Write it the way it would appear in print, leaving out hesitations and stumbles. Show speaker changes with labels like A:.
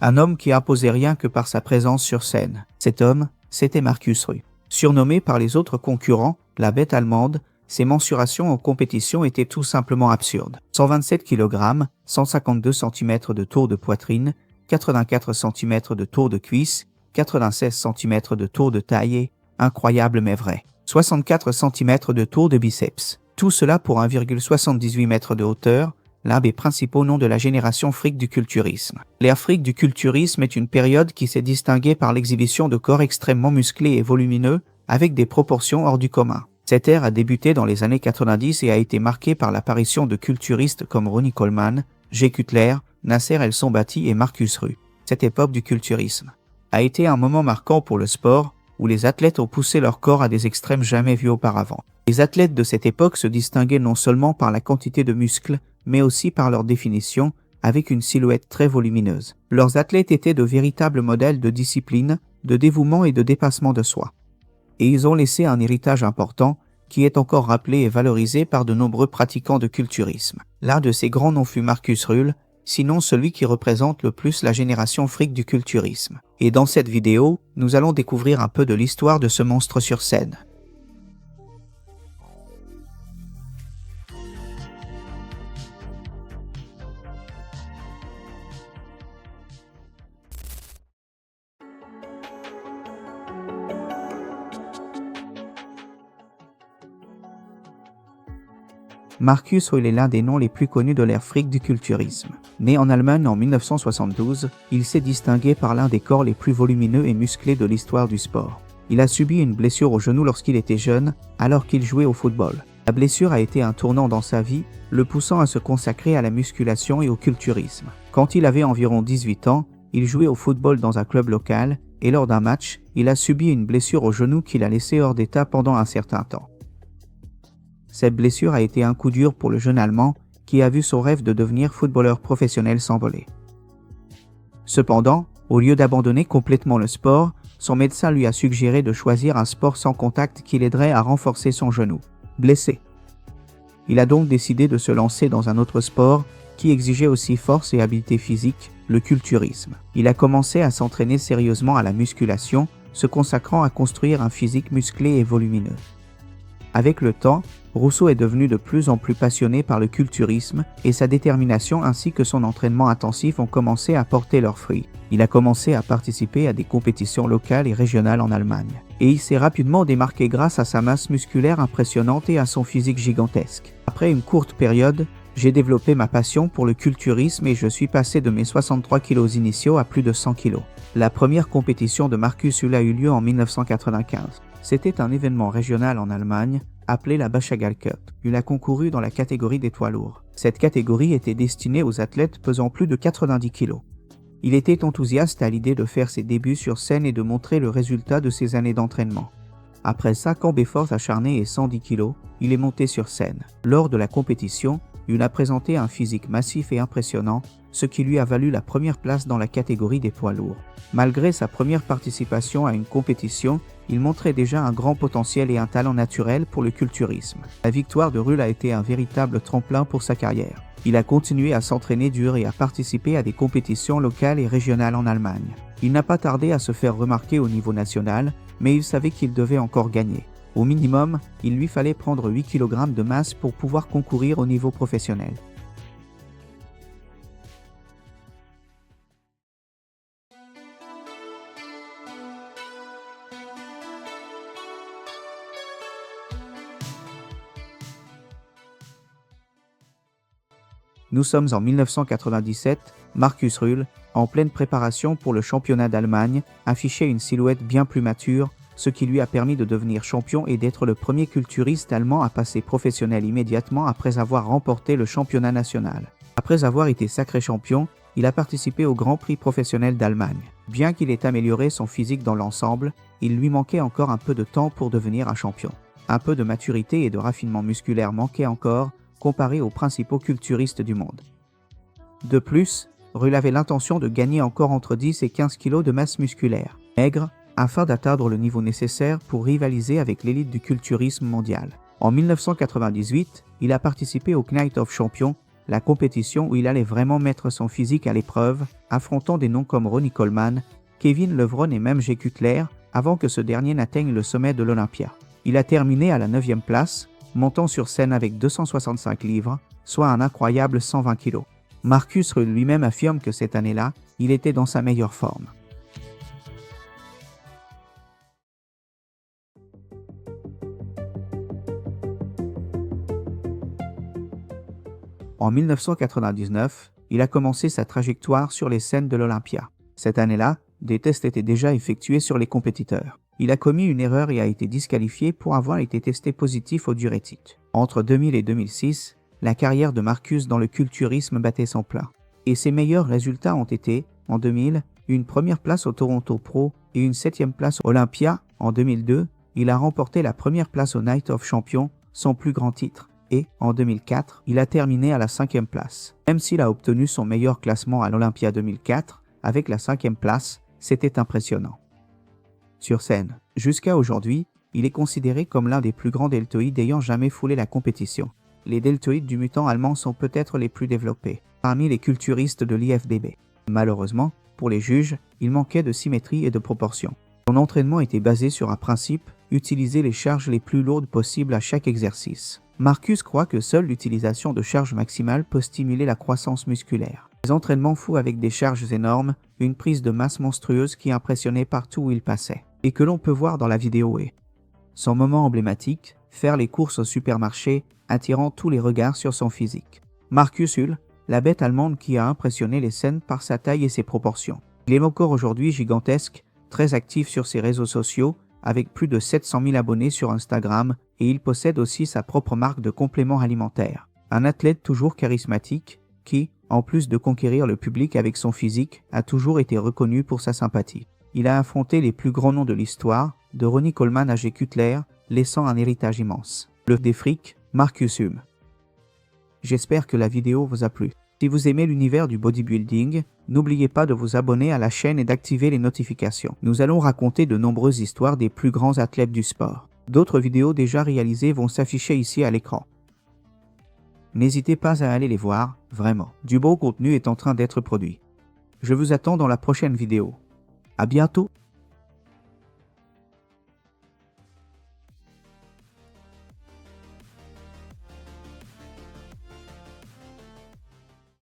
A: Un homme qui imposait rien que par sa présence sur scène. Cet homme, c'était Markus Rühl. Surnommé par les autres concurrents la bête allemande, ses mensurations en compétition étaient tout simplement absurdes. 127 kg, 152 cm de tour de poitrine, 84 cm de tour de cuisse, 96 cm de tour de taille, incroyable mais vrai. 64 cm de tour de biceps. Tout cela pour 1,78 m de hauteur, l'un des principaux noms de la génération fric du culturisme. L'ère fric du culturisme est une période qui s'est distinguée par l'exhibition de corps extrêmement musclés et volumineux, avec des proportions hors du commun. Cette ère a débuté dans les années 90 et a été marquée par l'apparition de culturistes comme Ronnie Coleman, Jay Cutler, Nasser El Sonbaty et Markus Rühl. Cette époque du culturisme a été un moment marquant pour le sport, où les athlètes ont poussé leur corps à des extrêmes jamais vus auparavant. Les athlètes de cette époque se distinguaient non seulement par la quantité de muscles, mais aussi par leur définition, avec une silhouette très volumineuse. Leurs athlètes étaient de véritables modèles de discipline, de dévouement et de dépassement de soi. Et ils ont laissé un héritage important, qui est encore rappelé et valorisé par de nombreux pratiquants de culturisme. L'un de ces grands noms fut Markus Rühl, sinon celui qui représente le plus la génération fric du culturisme. Et dans cette vidéo, nous allons découvrir un peu de l'histoire de ce monstre sur scène. Markus Rühl est l'un des noms les plus connus de l'ère fric du culturisme. Né en Allemagne en 1972, il s'est distingué par l'un des corps les plus volumineux et musclés de l'histoire du sport. Il a subi une blessure au genou lorsqu'il était jeune, alors qu'il jouait au football. La blessure a été un tournant dans sa vie, le poussant à se consacrer à la musculation et au culturisme. Quand il avait environ 18 ans, il jouait au football dans un club local, et lors d'un match, il a subi une blessure au genou qui l'a laissé hors d'état pendant un certain temps. Cette blessure a été un coup dur pour le jeune Allemand qui a vu son rêve de devenir footballeur professionnel s'envoler. Cependant, au lieu d'abandonner complètement le sport, son médecin lui a suggéré de choisir un sport sans contact qui l'aiderait à renforcer son genou, blessé. Il a donc décidé de se lancer dans un autre sport qui exigeait aussi force et habileté physique, le culturisme. Il a commencé à s'entraîner sérieusement à la musculation, se consacrant à construire un physique musclé et volumineux. Avec le temps, Rousseau est devenu de plus en plus passionné par le culturisme et sa détermination ainsi que son entraînement intensif ont commencé à porter leurs fruits. Il a commencé à participer à des compétitions locales et régionales en Allemagne. Et il s'est rapidement démarqué grâce à sa masse musculaire impressionnante et à son physique gigantesque. Après une courte période, j'ai développé ma passion pour le culturisme et je suis passé de mes 63 kg initiaux à plus de 100 kg. La première compétition de Markus Rühl a eu lieu en 1995. C'était un événement régional en Allemagne, appelé la Bachagal Cup. Il a concouru dans la catégorie des poids lourds. Cette catégorie était destinée aux athlètes pesant plus de 90 kg. Il était enthousiaste à l'idée de faire ses débuts sur scène et de montrer le résultat de ses années d'entraînement. Après 5 ans d'efforts acharnés et 110 kg, il est monté sur scène. Lors de la compétition, il a présenté un physique massif et impressionnant, ce qui lui a valu la première place dans la catégorie des poids lourds. Malgré sa première participation à une compétition, il montrait déjà un grand potentiel et un talent naturel pour le culturisme. La victoire de Rühl a été un véritable tremplin pour sa carrière. Il a continué à s'entraîner dur et à participer à des compétitions locales et régionales en Allemagne. Il n'a pas tardé à se faire remarquer au niveau national, mais il savait qu'il devait encore gagner. Au minimum, il lui fallait prendre 8 kg de masse pour pouvoir concourir au niveau professionnel. Nous sommes en 1997, Markus Rühl, en pleine préparation pour le championnat d'Allemagne, affichait une silhouette bien plus mature, ce qui lui a permis de devenir champion et d'être le premier culturiste allemand à passer professionnel immédiatement après avoir remporté le championnat national. Après avoir été sacré champion, il a participé au Grand Prix professionnel d'Allemagne. Bien qu'il ait amélioré son physique dans l'ensemble, il lui manquait encore un peu de temps pour devenir un champion. Un peu de maturité et de raffinement musculaire manquaient encore, comparé aux principaux culturistes du monde. De plus, Rühl avait l'intention de gagner encore entre 10 et 15 kg de masse musculaire, maigre, afin d'atteindre le niveau nécessaire pour rivaliser avec l'élite du culturisme mondial. En 1998, il a participé au Night of Champions, la compétition où il allait vraiment mettre son physique à l'épreuve, affrontant des noms comme Ronnie Coleman, Kevin Levrone et même Jay Cutler, avant que ce dernier n'atteigne le sommet de l'Olympia. Il a terminé à la 9e place, montant sur scène avec 265 livres, soit un incroyable 120 kg. Marcus Ruhl lui-même affirme que cette année-là, il était dans sa meilleure forme. En 1999, il a commencé sa trajectoire sur les scènes de l'Olympia. Cette année-là, des tests étaient déjà effectués sur les compétiteurs. Il a commis une erreur et a été disqualifié pour avoir été testé positif au diurétique. Entre 2000 et 2006, la carrière de Marcus dans le culturisme battait son plein. Et ses meilleurs résultats ont été, en 2000, une première place au Toronto Pro et une 7e place au Olympia. En 2002, il a remporté la première place au Night of Champions, son plus grand titre. Et, en 2004, il a terminé à la 5e place. Même s'il a obtenu son meilleur classement à l'Olympia 2004, avec la 5e place, c'était impressionnant. Sur scène, jusqu'à aujourd'hui, il est considéré comme l'un des plus grands deltoïdes ayant jamais foulé la compétition. Les deltoïdes du mutant allemand sont peut-être les plus développés, parmi les culturistes de l'IFBB. Malheureusement, pour les juges, il manquait de symétrie et de proportion. Son entraînement était basé sur un principe, utiliser les charges les plus lourdes possibles à chaque exercice. Marcus croit que seule l'utilisation de charges maximales peut stimuler la croissance musculaire. Les entraînements fous avec des charges énormes, une prise de masse monstrueuse qui impressionnait partout où il passait, et que l'on peut voir dans la vidéo est son moment emblématique, faire les courses au supermarché, attirant tous les regards sur son physique. Marcus Ruhl, la bête allemande qui a impressionné les scènes par sa taille et ses proportions. Il est encore aujourd'hui gigantesque, très actif sur ses réseaux sociaux, avec plus de 700 000 abonnés sur Instagram, et il possède aussi sa propre marque de compléments alimentaires. Un athlète toujours charismatique, qui, en plus de conquérir le public avec son physique, a toujours été reconnu pour sa sympathie. Il a affronté les plus grands noms de l'histoire, de Ronnie Coleman à Jay Cutler, laissant un héritage immense. Le défric, Marcus Ruhl. J'espère que la vidéo vous a plu. Si vous aimez l'univers du bodybuilding, n'oubliez pas de vous abonner à la chaîne et d'activer les notifications. Nous allons raconter de nombreuses histoires des plus grands athlètes du sport. D'autres vidéos déjà réalisées vont s'afficher ici à l'écran. N'hésitez pas à aller les voir, vraiment. Du beau contenu est en train d'être produit. Je vous attends dans la prochaine vidéo. À bientôt!